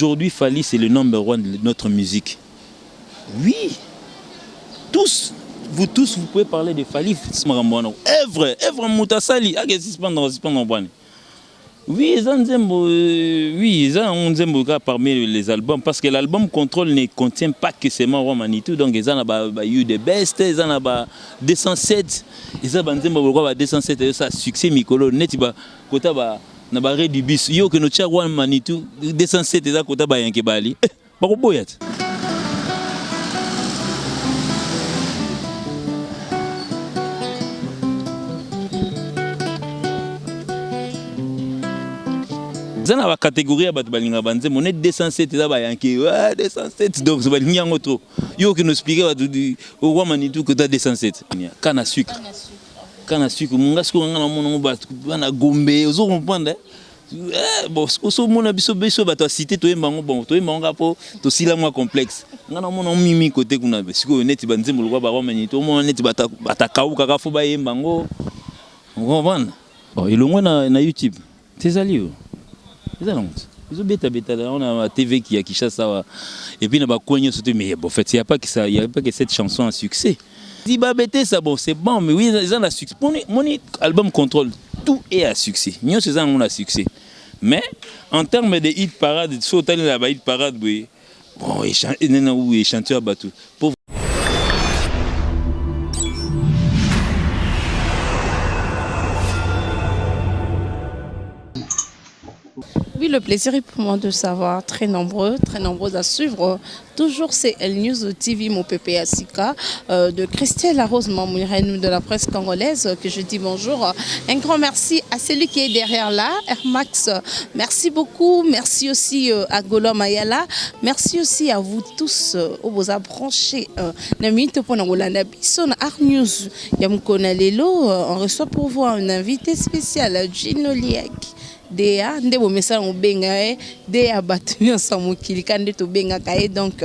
Aujourd'hui, Fally, c'est le number one de notre musique. Oui, tous, vous pouvez parler de Fally. Evre Moutasali, oui, ils ont parmi les albums, parce que l'album Contrôle ne contient pas que seulement Roi Manitou, donc ils ont eu des best, ils ont 207, ils ont 207, ça succès Mikolo, net, côté na barre du bis, yo que notre Roi Manitou, 207, ils ont côté Yankebali, pas au boyat. Dans la catégorie on est 207 207 donc c'est pas trop. Yo qui nous explique au roi Manitou que tu as 207. Canne à sucre. Canne à sucre mon gars ko ngana mon bana gombe ozo comprendre. Bon so mon biso bato cité to embango bon to embango po to sila moi complexe. Ngana mon mimi côté kuna siko net banzembo le roi Manitou mon net bata kauka ka fo ba embango. On comprend. Bon il est na YouTube. C'est ali. Ils ont bêta on a la TV qui a Kinshasa et puis on a connu surtout mais bon en fait il y a pas que cette chanson a succès. Dit bah bêta ça bon c'est bon mais oui ils ont la succès. Mon album Contrôle tout est à succès. Nous c'est ça on a succès. Mais en termes de hit parade sauter la hit parade oui bon et chanteur bateau. Oui, le plaisir est pour moi de savoir, très nombreux à suivre. Toujours c'est El News TV, mon pépé Asika, de Christelle Larose Mamourène de la presse congolaise, que je dis bonjour. Un grand merci à celui qui est derrière là, Air Max. Merci beaucoup. Merci aussi à Golom Ayala. Merci aussi à vous tous, vous a branché. On reçoit pour vous un invité spécial, Gino Liek. Dea ndebo mesa obenga dea batu samu kilikande to benga kae donc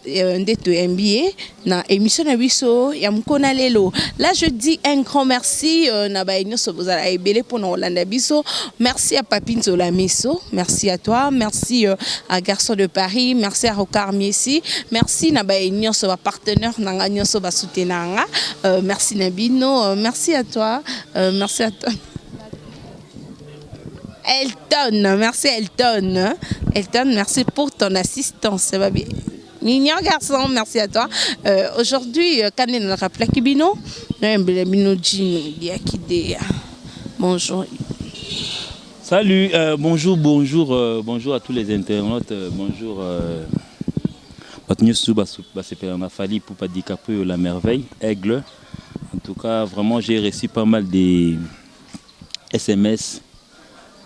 ndeto MBA na émission na biso ya mkona lelo. Là je dis un grand merci na ba nyonso bozala ebele pour Rolanda biso. Merci à Papine Zolamiso, merci à toi, merci à Garçon de Paris, merci à Rocard Miesi, merci na ba nyonso ba partenaire na nyonso ba soutenanga, merci Nabino, merci à toi, merci à toi. Elton, merci Elton. Elton, merci pour ton assistance. Ça va bien. Mignon garçon, merci à toi. Aujourd'hui, quand on a rappelé Kibino, bonjour. Salut, bonjour à tous les internautes, bonjour. On a fallu pour pas dire qu'après la merveille, Aigle. En tout cas, vraiment, j'ai reçu pas mal de SMS.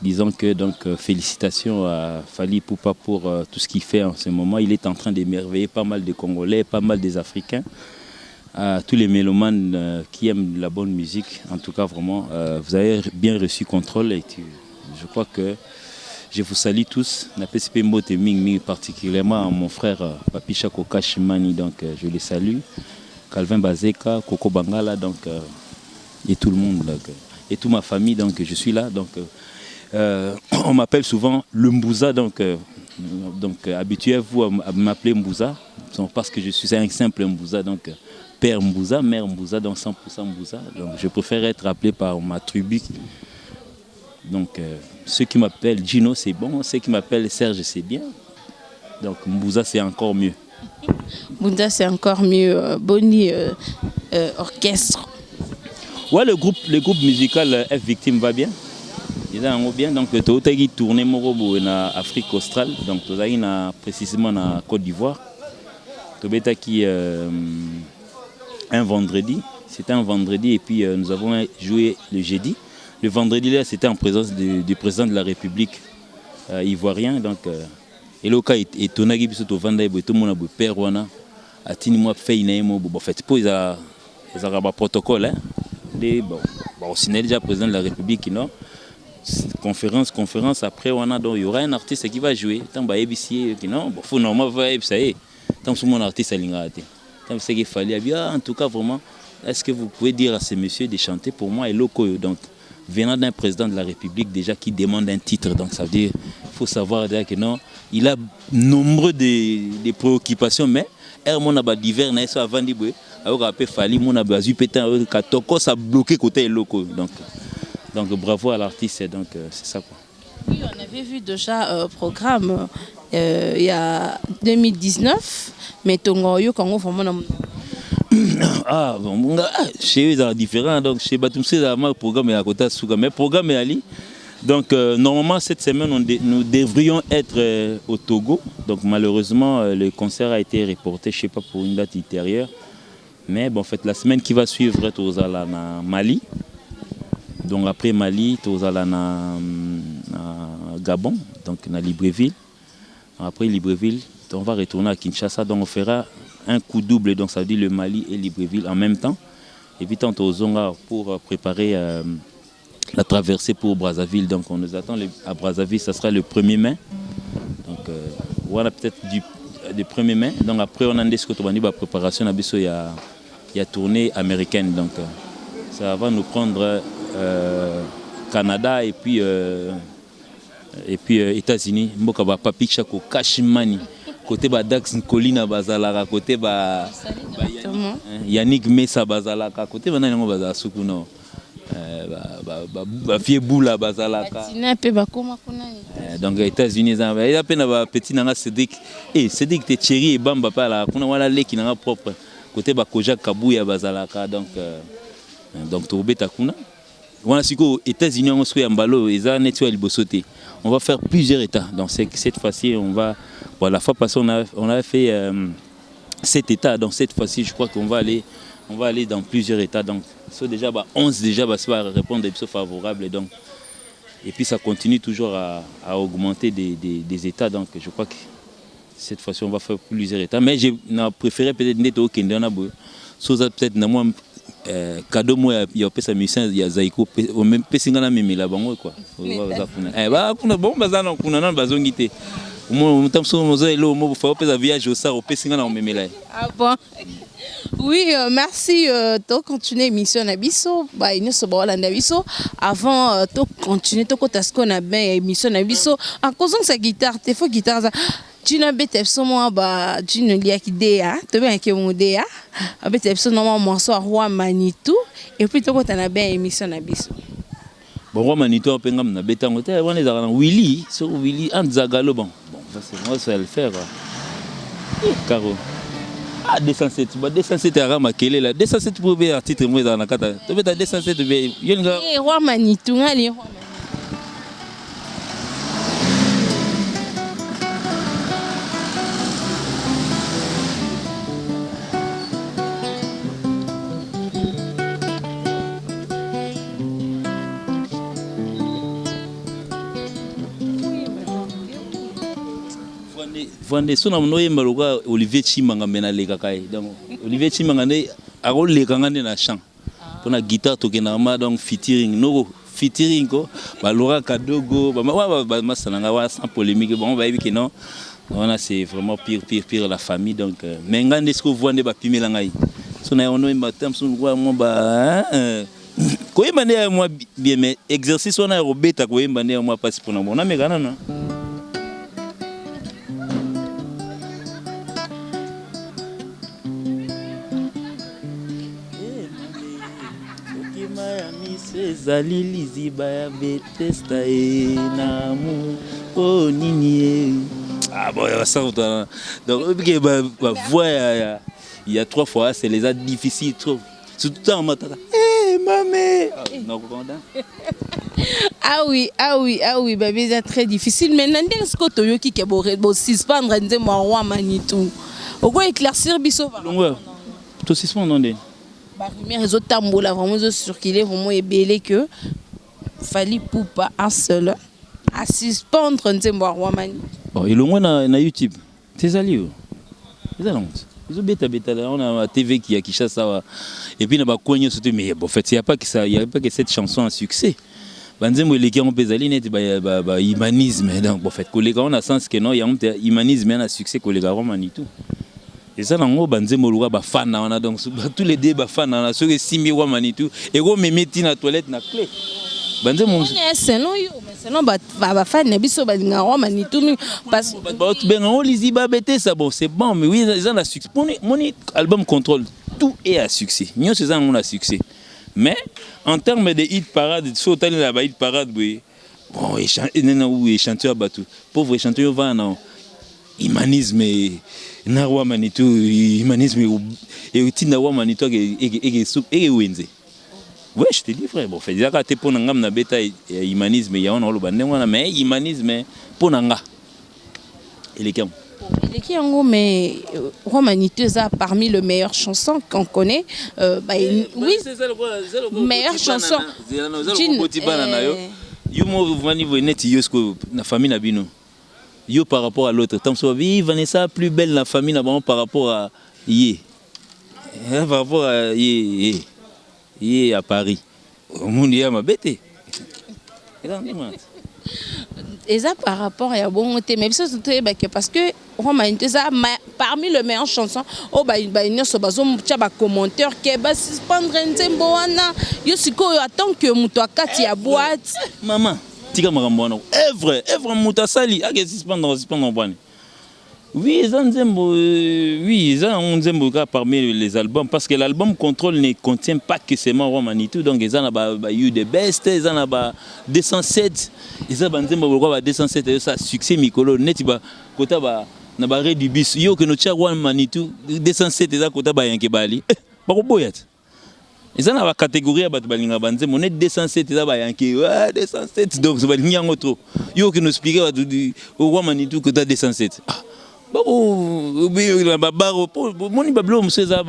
Disons que donc félicitations à Fally Ipupa pour tout ce qu'il fait en ce moment. Il est en train d'émerveiller pas mal de Congolais, pas mal des Africains, tous les mélomanes qui aiment la bonne musique. En tout cas, vraiment, vous avez bien reçu Contrôle et je crois que je vous salue tous. Napesipe Mbote Ming, particulièrement à mon frère Papi Chako Kashimani, donc je les salue. Calvin Bazeka, Coco Bangala, donc et tout le monde, donc, et toute ma famille, donc je suis là, donc. On m'appelle souvent le Mbouza, donc habituez-vous à m'appeler Mbouza, parce que je suis un simple Mbouza, donc père Mbouza, mère Mbouza, donc 100% Mbouza. Donc je préfère être appelé par ma tribu. Donc ceux qui m'appellent Gino, c'est bon, ceux qui m'appellent Serge, c'est bien. Donc Mbouza, c'est encore mieux. Mbouza, c'est encore mieux. Boni orchestre. Ouais, le groupe musical F Victime va bien. Bien, donc tu as tourné en Afrique australe, donc tu as précisément en Côte d'Ivoire. Tu as un vendredi, c'était un vendredi et puis nous avons joué le jeudi. Le vendredi là, c'était en présence du président de la République ivoirien, donc et le cas est tourné qui tout vendait tout le monde père wana atini moi fait une bon fait pour ils a un protocole hein des bon c'est déjà président de la République non. Conférence après on a donc il y aura un artiste qui va jouer tant bah ABC qui non bon faut normalement va ça y est tant que mon artiste a l'ingati tant c'est qu'il fallait bien en tout cas vraiment est-ce que vous pouvez dire à ces messieurs de chanter pour moi et loco donc venant d'un président de la République déjà qui demande un titre donc ça veut dire faut savoir que non, il a nombreux des préoccupations, mais mon a divers na ça avant d'ibwe alors après fali mon a bazu pétain katoko ça bloqué côté loco donc bravo à l'artiste donc c'est ça quoi. Oui, on avait vu déjà programme il y a 2019 mais tongo yo kango vraiment ah bon chez eux différent donc chez Batumse ça programme à côté souga mais programme ali. Donc normalement cette semaine nous devrions être au Togo. Donc malheureusement le concert a été reporté, je sais pas pour une date ultérieure. Mais bon en fait la semaine qui va suivre tous à la Mali. Donc après Mali tous à la Gabon, donc na Libreville. Après Libreville, on va retourner à Kinshasa donc on fera un coup double donc ça veut dire le Mali et Libreville en même temps. Et puis tantôt aux Zonga pour préparer la traversée pour Brazzaville, donc on nous attend à Brazzaville, ça sera le 1er mai. Donc voilà peut-être du 1er mai. Donc après on a des la préparation, il y a tournée américaine, donc ça va nous prendre Canada et puis États-Unis. Mboka ba papi chako Kashimani côté ba Dax Colina bazalaka côté ba Yannick Mesa bazalaka côté bana ngo bazala sukuno. Fie boula bazalaka donc États-Unis il a peine ba petit nanga Cédric Cédric te chéri et bamba pa la kuna wala leki nanga propre côté ba Koja Kabuya bazalaka donc to beta kuna wana siko États-Unis on se mbalo eza netwa libosoté on va faire plusieurs états donc cette fois-ci on va la fois passée on a fait 7 états donc cette fois-ci je crois qu'on va aller dans plusieurs états donc so déjà 11 déjà va répondre des choses favorables donc et puis ça continue toujours à augmenter des états donc je crois que cette fois-ci on va faire plusieurs états mais j'ai préféré peut-être neto au Kenya na bo so ça peut-être na moi cadeau moi il y a pesa musicien il y a Zaiko au même pesinga na mimi la bango quoi za kuna ba kuna bon bazana kuna na bazongité moi tamso mozo elo mo fa pesa viage au sa au pesinga na mimi la ah bon. Oui, merci de continuer l'émission Nabiso. Bah, il nous sommes là Nabiso. Avant de continuer, de continuer à bien l'émission Nabiso. En cause de sa guitare, il faut guitare ça. Tu n'as pas été absolument bah, tu ne lis que Déa. Tu bien que mon Déa. Avec absolument morceau à Roi Manitou. Et puis tu as bien l'émission Nabiso. Bon, Roi Manitou, on peut ngam na betangote. On est dans Willy, sur Willy, Anzagalo bon. Bon, c'est moi ça va le faire. Caro. Ah 207 207 à Ramakele là 207 pour bien titre moi dans la carte tu veux 207 bien yenga eh Roi Manitou ngali Vande sona mnoye maloka Olivier Chimanga mena leka kai donc Olivier Chimanga ne aro leka ngane na chant pona guitare to kenama donc featuring ko ba Laura Kadogo ba masananga wa sans polémique bon ba yebi non on c'est vraiment pire la famille donc mais ngande ce que vous voyez ba pimela ngai sona ono matam son roi mo ba ko yemba ne moi bien mais exercice on a robeta ko yemba ne moi passe pour na bona mais kana non. Ezali liziba ya Bethesda na mu oh nini ah bon ça donc ba voix il y a 3 fois c'est les ad difficiles trop surtout en matata eh mamé non comprendre ah oui bébé c'est très difficile mais nande ce que toyoki ke bo suspendre nze mo Roi Manitou oko éclaircir biso va to suspendre ndé bah rumeur les autres tambola vraiment ils ont circulé vraiment ébélé que Fally Ipupa un seul à suspendre Nzembo Roi Manitou. Oh il au moins na YouTube c'est ça lui ils ont bêta on a la TV qui a Kinshasa et puis na ba koigno surtout mais bon en fait il y a pas que cette chanson a succès banzembo les qui ont pesali net ba humanisme donc en fait collègue on a sens que non il y a un humanisme un succès collègue Roi Manitou. Et ça nango banzembo luka ba fan na on donc tous les deux ba fan na ceux qui simi Roi Manitou et go memeti na toilette na clé banze mon selon yo mais selon ba fan na biso ba nga Roi Manitou parce que ben on lisi ba bête ça bon c'est bon mais oui ils ont un succès mon album Contrôle tout est à succès nous c'est ça on a succès mais en termes de hit parade sauter la hit parade oui bon et chanteur batou pauvre chanteur va non humanisme na Roi Manitou humanisme et tina Roi Manitou et wenze. Oui, je te dis frère, bon, fait déjà que pour n'angam na beta humanisme, il y a un autre bandé, mais humanisme pour n'anga. Il est qui? Il est qui en gros, mais Roi Manitou ça parmi les meilleures chansons qu'on connaît. Oui, c'est ça le meilleure chanson. Yo mo vani veneti yo sko na famille na bino. Yo par rapport à l'autre, tant so vi Vanessa plus belle la famille na par rapport à yé. Par rapport à yé. Il est à Paris. Au monde il y a ma bête. Et ça par rapport à bon mais parce que Roi Manitou ça parmi les meilleures chansons oh bah il so bazom tia ba commentaire que ba suspendre nzembo wana yo sikoyo attend que muto akati ya boîte maman tika makambo wana evre muto sali ake suspendre bwana. Oui, ils ont un Nzembo parmi les albums parce que l'album Contrôle ne contient pas que seulement Roi Manitou, donc ils ont eu des best, ils ont 207, ils ont Nzembo 207 ça succès Mikolo net ba kota ba na ba du bis yo que no tia Roi Manitou 207 ils ont kota ba yanke bali ba ko boyat. Ils ont la catégorie ba balinga banze monet 207 ils ont ba yanke 207 donc ça ba nyango trop. Yo que nous expliquer au Roi Manitou kota 207. La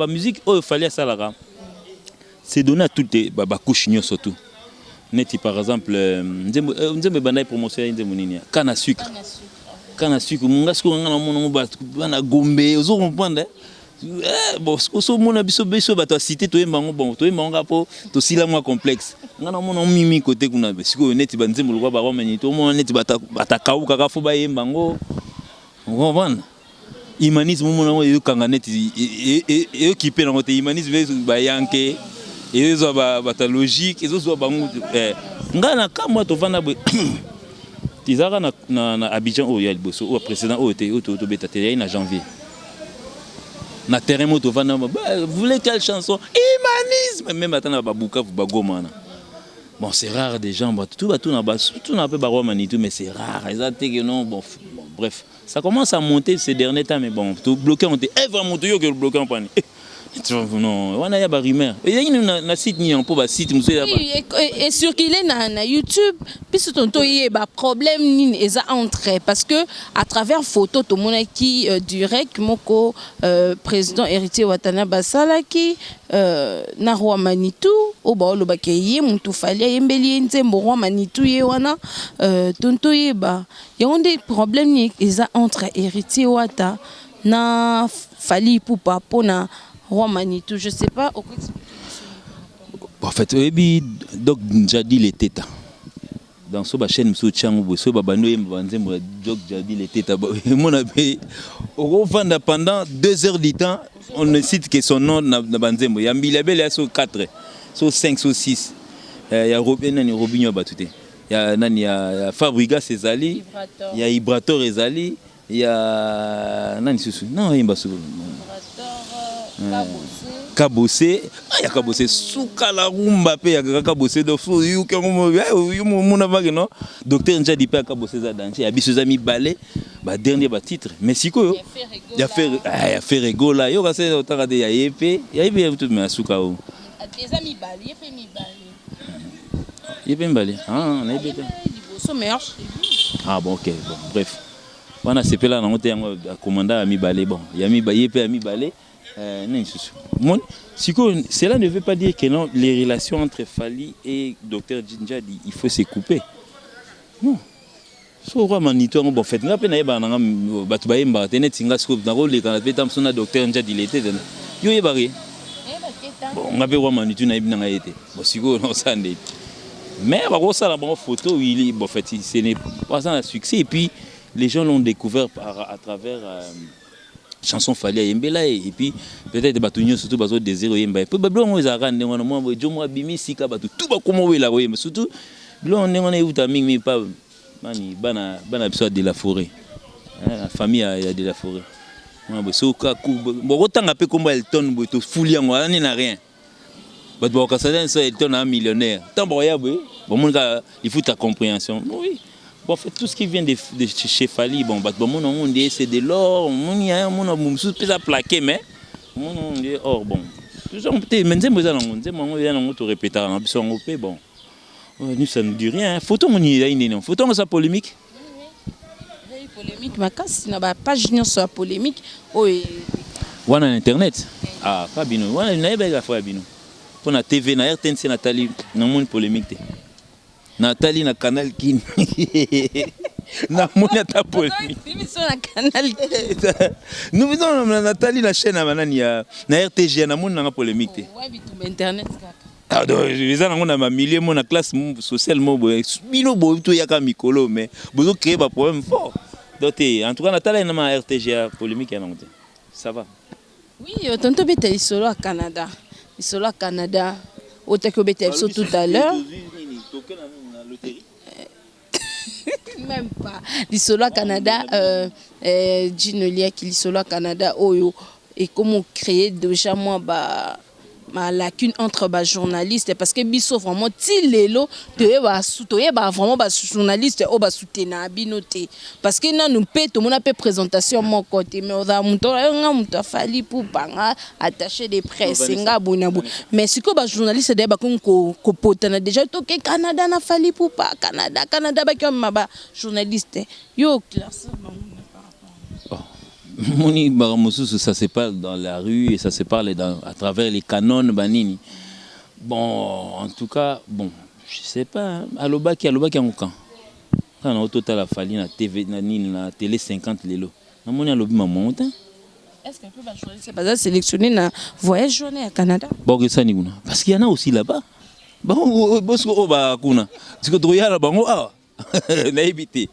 musique il fallait ça là c'est donné à toutes les couches surtout net par exemple nzembe banda promotion nzembe nini kana sucre munga siko ngana mono bana gombe ozo comprendre bon so mona biso bato cité to embango bon to embango po to sila moi complexe ngana mono mimi côté kuna siko net banzembe lokwa ba Roi Manitou mo net bata kauka ka fo ba embango. On comprend. Humanisme mon yo kanganet et occupé dans votre humanisme ba yanke et zo ba logique et zo ba ngana kamwa to vana tizara na Abidjan o ya liboso o précédent o était to beta te na janvier na terrain moto vana vous voulez quelle chanson humanisme même atana ba Bukavu ba Goma na. Bon c'est rare des gens tout na peu ba Roi Manitou mais c'est rare exactement que non bon bref. Ça commence à monter ces derniers temps, mais bon, tout bloqué, on était vraiment tout que le bloqué en panne. Non, on a ya rumeur. Et il y a un site ni un peu site et sur qu'il est na YouTube, puis c'est ton problème ni eza entrée parce que à travers photo tout monde qui direct moko président héritier Watana Basala qui na Roi Manitou au ba lo bakeye mutu fali yembeli nzembo Roi Manitou ye wana tonto yeba il y a des problèmes ni eza entre héritier Wata na fali poupa pona Roi Manitou, je sais pas. En fait, donc jadi les têtes. Dans ce chaîne, monsieur Tchangou, ce babano yembanzembo donc jadi les têtes. Mon abbé, au fond pendant 2 heures du temps, on ne cite que son nom na banzembo. Ya mbilabel ya so 4, so 5, so 6. Ya Robinho batute. Ya nani ya Fabrigas ezali, ya Ibrator ezali, ya nani susu. Non, yemba susu. Kabose ya kabose suka la rumba pe ya kabose do fu yu ke mo mona vague non docteur Njadi pe kabose za danser ya biso za mi balé ba dernier ba titre mais siko ya faire rigola yo ka se otaka de ya yepe tout mais suka o des amis balé yepe balé ah na yepe so meilleur ah bon OK bon bref wana sepela na ngote yango commandant mi balé bon ya mi ba yepe mi balé. Cela ne veut pas dire que non, les relations entre Fally et Dr Njadi, il faut se couper. Non. So Roi Manitou bon fait nga pe na yeba na batu ba yemba tenet singa scope na role kana pe tam sona Dr Njadi il était yo yeba re bon nga pe Roi Manitou na yeba na été bon siko non sande mais ba ko sala bon photo il bon fait ce n'est pas un succès et puis les gens l'ont découvert à travers chanson Fally Yembela et puis peut-être batunyo surtout bazo désir yemba peu bablo mo ezaka ndengwana mo jomo abimi sika batu tout ba komo wela yemba surtout Là, on est où t'as mis, mais pas. Mani, bana biso de la forêt. La famille a de la forêt. So ka ku bo tanga pe komba Elton bo to fuli yango ani na rien. Ba bo ka ça so Elton un millionnaire. Tant boya bo mon gars, il faut ta compréhension. Oui. Bon, en fait tout ce qui vient de chez Fally, bon ba mon on dit c'est de l'or, mon y a mon sous peut à plaquer mais mon on dit or bon. Tout ça on peut mais nzembo za nango nzembo ngo ya nango to répéter na biso ngo pe bon. Nous, ça ne dit rien. Photo, mon idée, photo, ça polémique. Oui, polémique, mais quand c'est une page sur la polémique, oui. Ou on a internet. Ah, pas bien. On a une belle fois bien. Pour la TV, na RTNC, Nathalie, non mon polémique. Nathalie na canal Kin. Na mon ta polémique. Nous faisons Nathalie la chaîne à Manania. Na RTG, na mon na polémique. Ouais, mais internet. Ah donc les gens on a ma milieu mon classe sociale mo bino bo to yaka mikolo mais bozo créer ba problème fort. Donc en tout cas Nathalie na ma RTG polémique ya nango. Ça va. Oui, tonto beta solo à Canada. Solo à Canada. Otako beta tout à l'heure. Même pas. Solo à Canada Ginoliac qui solo à Canada oyo et comment créer déjà moi ma lacune entre les journalistes parce que biso vraiment ti lelo vraiment ba journaliste o ba soutenir binoté parce que na nous peut tout monde a présentation mon côté mais on a muto Fally pour banga attaché de presse nga bonabu mais ce que ba journaliste de ba ko potana déjà to que Canada na Fally pour pas Canada ba comme ba journaliste yo classe. Moni Baramousou, ça se parle dans la rue et ça se parle à travers les canons banini. Bon, en tout cas, bon, je sais pas. Alobaki en camp. Quand on a au total la Fally na TV na télé 50 lelo. Na moni alobi maman. Est-ce qu'on peut pas choisir c'est pas sélectionner na voyage journée à Canada? Bon, que ça ni kuna. Parce qu'il y en a aussi là-bas. Bon, bosko ba kuna. Tu que droya là bango ah. Na évité.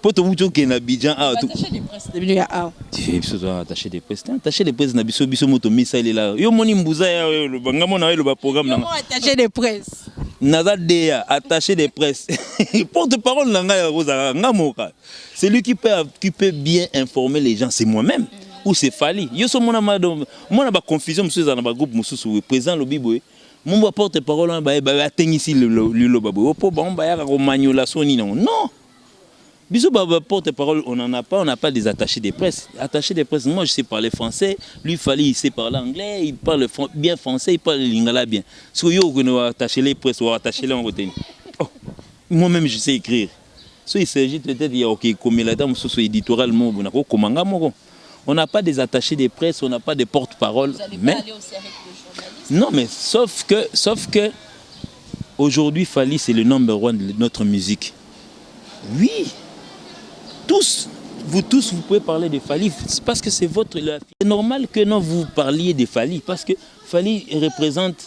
Pour te vous que na Abidjan ah tout. Attaché des presse devenu ah. Tu es attaché des presse. Attaché des presse na biso moto misa il est là. Yo moni mbuza ya le bangamo na le programme na. Attaché des presse. Naza Deya attaché des presse. Porte-parole nanga Rosa ngamoka. C'est lui qui peut bien informer les gens, c'est moi-même ou c'est Fally. Yo so mona madame, mona ba confusion monsieur dans ba groupe mususu présent le bibo. Mon porte-parole ba atengi ici le babo. Po ba on ba ya ko maniola soni non. Non. Bisous, porte-parole, on n'a pas des attachés de presse. Attachés de presse, moi je sais parler français, lui Fally il sait parler anglais, il parle bien français, il parle lingala bien. Si vous attaché les presses ou attaché les en côté. Moi-même je sais écrire. Si il s'agit peut-être il y a OK comme la dame sur éditorial on n'a pas des attachés de presse, on n'a pas de porte-parole. Mais aller aussi avec les journalistes. Non mais sauf que aujourd'hui Fally c'est le number one de notre musique. Oui. Vous pouvez parler de Fally parce que c'est votre... C'est normal que non vous parliez de Fally parce que Fally représente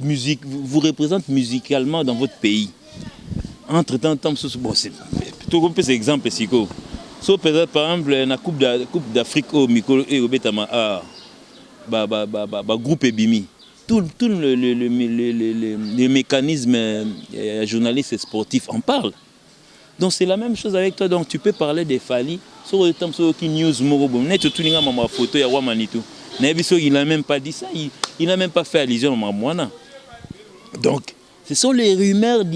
musique, vous représente musicalement dans votre pays. Entre-temps, bon, c'est plutôt un peu cet exemple. So, par exemple, la Coupe d'Afrique au micro et au Betama, groupe Ebimi. Tout le mécanisme journaliste et sportif en parle. Donc c'est la même chose avec toi. Donc tu peux parler de Fally. Sur le temps, sur qui news morobo. Net tout le monde ma photo ya wa manitou. Nebiso il n'a même pas dit ça. Il n'a même pas fait allusion à Mwana. Donc ce sont les rumeurs